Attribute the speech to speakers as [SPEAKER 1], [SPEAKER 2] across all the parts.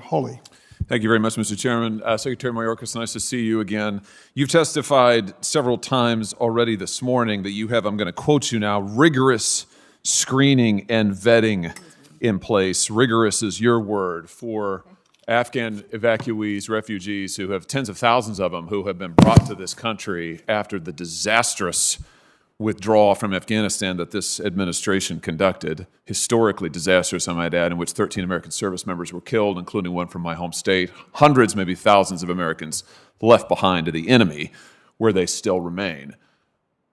[SPEAKER 1] Hawley.
[SPEAKER 2] Thank you very much, Mr. Chairman. Secretary Mayorkas, nice to see you again. You've testified several times already this morning that you have, I'm going to quote you now, rigorous screening and vetting in place. Rigorous is your word for Afghan evacuees, refugees who have tens of thousands of them who have been brought to this country after the disastrous withdrawal from Afghanistan that this administration conducted, historically disastrous, I might add, in which 13 American service members were killed, including one from my home state. Hundreds, maybe thousands of Americans left behind to the enemy, where they still remain.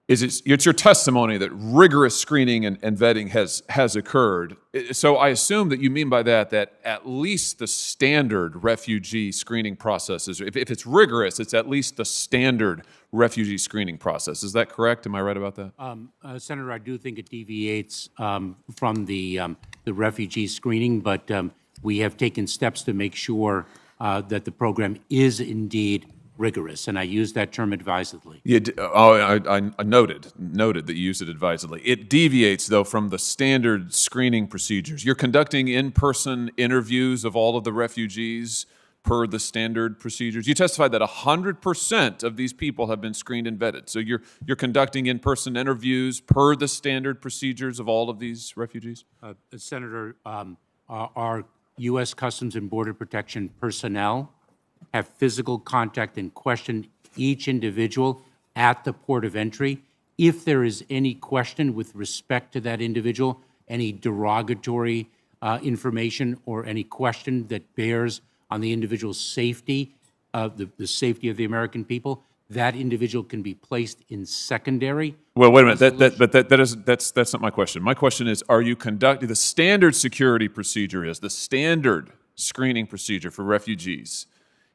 [SPEAKER 2] It's your testimony that rigorous screening and vetting has occurred. So I assume that you mean by that at least the standard refugee screening processes, if it's rigorous, it's at least the standard refugee screening process. Is that correct? Am I right about that?
[SPEAKER 3] Senator, I do think it deviates from the refugee screening, but we have taken steps to make sure that the program is indeed rigorous, and I use that term advisedly.
[SPEAKER 2] I noted that you used it advisedly. It deviates, though, from the standard screening procedures. You're conducting in-person interviews of all of the refugees per the standard procedures. You testified that 100% of these people have been screened and vetted. So you're conducting in-person interviews per the standard procedures of all of these refugees?
[SPEAKER 3] Senator, our U.S. Customs and Border Protection personnel have physical contact and question each individual at the port of entry. If there is any question with respect to that individual, any derogatory information or any question that bears on the individual's safety, the safety of the American people, that individual can be placed in secondary.
[SPEAKER 2] Well, wait a minute. That's not my question. My question is, are you conducting the standard security procedure? Is the standard screening procedure for refugees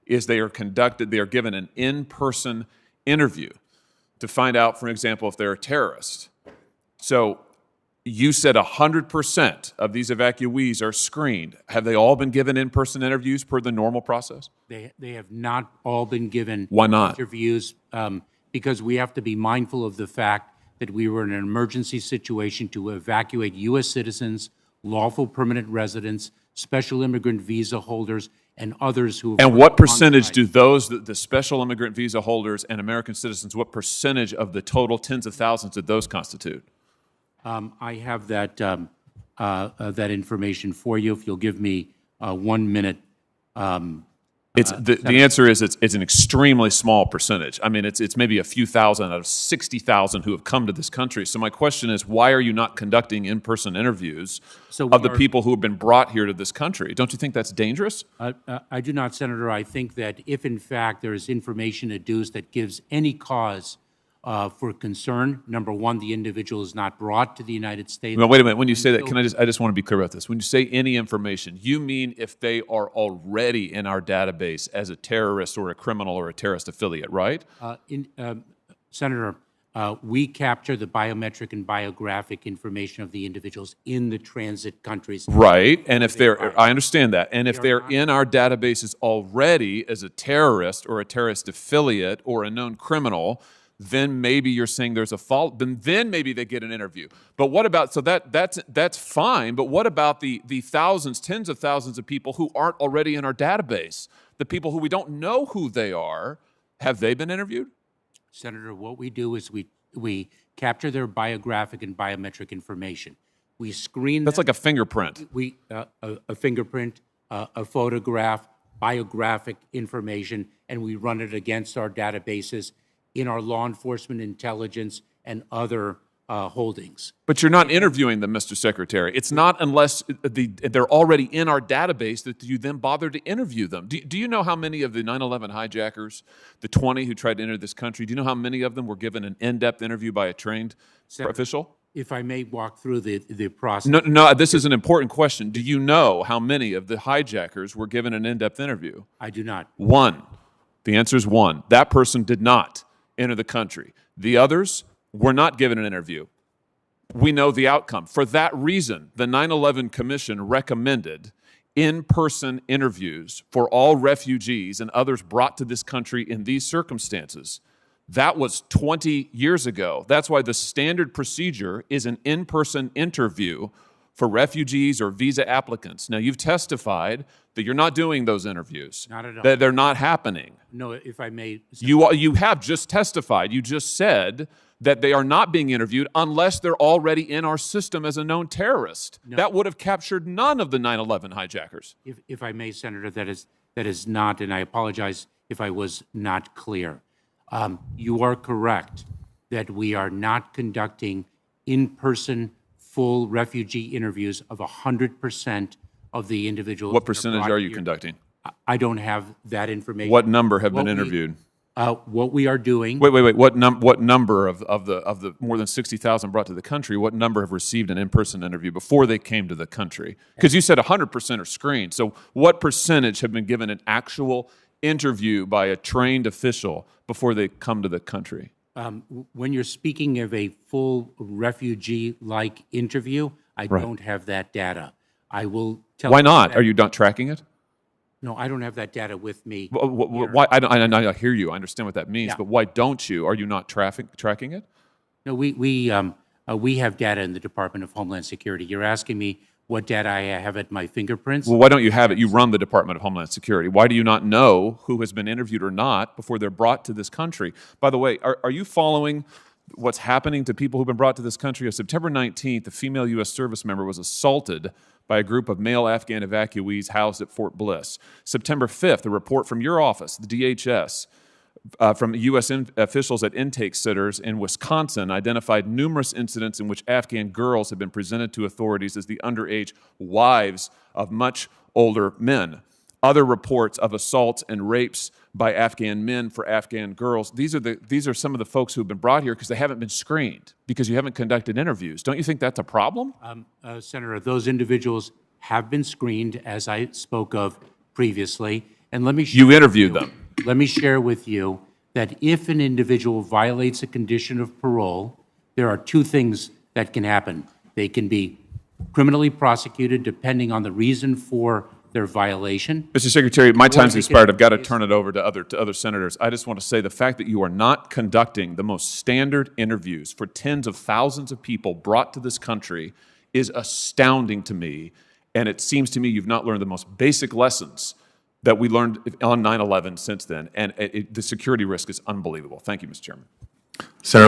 [SPEAKER 2] is they are given an in-person interview to find out, for example, if they're a terrorist. So you said 100% of these evacuees are screened. Have they all been given in-person interviews per the normal process?
[SPEAKER 3] They have not all been given
[SPEAKER 2] Why not?
[SPEAKER 3] Interviews because we have to be mindful of the fact that we were in an emergency situation to evacuate U.S. citizens, lawful permanent residents, special immigrant visa holders, and others who have.
[SPEAKER 2] And what percentage do those, the special immigrant visa holders and American citizens, what percentage of the total tens of thousands did those constitute?
[SPEAKER 3] I have that that information for you. If you'll give me 1 minute.
[SPEAKER 2] The answer is it's an extremely small percentage. I mean, it's maybe a few thousand out of 60,000 who have come to this country. So my question is, why are you not conducting in-person interviews of the people who have been brought here to this country? Don't you think that's dangerous?
[SPEAKER 3] I do not, Senator. I think that if, in fact, there is information adduced that gives any cause for concern, number one, the individual is not brought to the United States.
[SPEAKER 2] Well, wait a minute. When you say that, I just want to be clear about this. When you say any information, you mean if they are already in our database as a terrorist or a criminal or a terrorist affiliate, right?
[SPEAKER 3] Senator, we capture the biometric and biographic information of the individuals in the transit countries.
[SPEAKER 2] Right, and if I understand that, and if they're in our databases already as a terrorist or a terrorist affiliate or a known criminal, then maybe you're saying there's a fault, then maybe they get an interview. But what about, so that's fine, but what about the thousands, tens of thousands of people who aren't already in our database? The people who we don't know who they are, have they been interviewed?
[SPEAKER 3] Senator, what we do is we capture their biographic and biometric information. We screen them.
[SPEAKER 2] That's like a fingerprint.
[SPEAKER 3] A fingerprint, a photograph, biographic information, and we run it against our databases in our law enforcement, intelligence, and other holdings.
[SPEAKER 2] But you're not interviewing them, Mr. Secretary. It's not unless they're already in our database that you then bother to interview them. Do you know how many of the 9/11 hijackers, the 20 who tried to enter this country, do you know how many of them were given an in-depth interview by a trained official?
[SPEAKER 3] If I may walk through the process.
[SPEAKER 2] No, this is an important question. Do you know how many of the hijackers were given an in-depth interview?
[SPEAKER 3] I do not.
[SPEAKER 2] One. The answer is one. That person did not enter the country. The others were not given an interview. We know the outcome. For that reason, the 9/11 Commission recommended in-person interviews for all refugees and others brought to this country in these circumstances. That was 20 years ago. That's why the standard procedure is an in-person interview for refugees or visa applicants. Now, you've testified that you're not doing those interviews.
[SPEAKER 3] Not at all.
[SPEAKER 2] That they're not happening.
[SPEAKER 3] No, if I may.
[SPEAKER 2] You have just testified. You just said that they are not being interviewed unless they're already in our system as a known terrorist. No. That would have captured none of the 9/11 hijackers.
[SPEAKER 3] If I may, Senator, that is not, and I apologize if I was not clear. You are correct that we are not conducting in-person full refugee interviews of 100% of the individuals.
[SPEAKER 2] What percentage are you conducting?
[SPEAKER 3] I don't have that information.
[SPEAKER 2] What number have been interviewed?
[SPEAKER 3] What we are doing.
[SPEAKER 2] Wait. What number of the more than 60,000 brought to the country? What number have received an in-person interview before they came to the country? Because you said 100% are screened. So what percentage have been given an actual interview by a trained official before they come to the country?
[SPEAKER 3] When you're speaking of a full refugee-like interview, I don't have that data. I will tell.
[SPEAKER 2] Why not? Are you not tracking it?
[SPEAKER 3] No, I don't have that data with me.
[SPEAKER 2] Why? I hear you. I understand what that means, but why don't you? Are you not tracking it?
[SPEAKER 3] No, we have data in the Department of Homeland Security. You're asking me what data I have at my fingerprints?
[SPEAKER 2] Well, why don't you have it? You run the Department of Homeland Security. Why do you not know who has been interviewed or not before they're brought to this country? By the way, are you following what's happening to people who've been brought to this country? On September 19th, a female U.S. service member was assaulted by a group of male Afghan evacuees housed at Fort Bliss. September 5th, a report from your office, the DHS, from U.S. officials at intake centers in Wisconsin identified numerous incidents in which Afghan girls had been presented to authorities as the underage wives of much older men. Other reports of assaults and rapes by Afghan men for Afghan girls. These are some of the folks who have been brought here because they haven't been screened, because you haven't conducted interviews. Don't you think that's a problem?
[SPEAKER 3] Senator, those individuals have been screened, as I spoke of previously. And let me
[SPEAKER 2] you interviewed them.
[SPEAKER 3] Let me share with you that if an individual violates a condition of parole, there are two things that can happen. They can be criminally prosecuted depending on the reason for their violation.
[SPEAKER 2] Mr. Secretary, my time's expired. I've got to turn it over to other senators. I just want to say the fact that you are not conducting the most standard interviews for tens of thousands of people brought to this country is astounding to me, and it seems to me you've not learned the most basic lessons that we learned on 9/11 since then, and the security risk is unbelievable. Thank you, Mr. Chairman.
[SPEAKER 1] Senator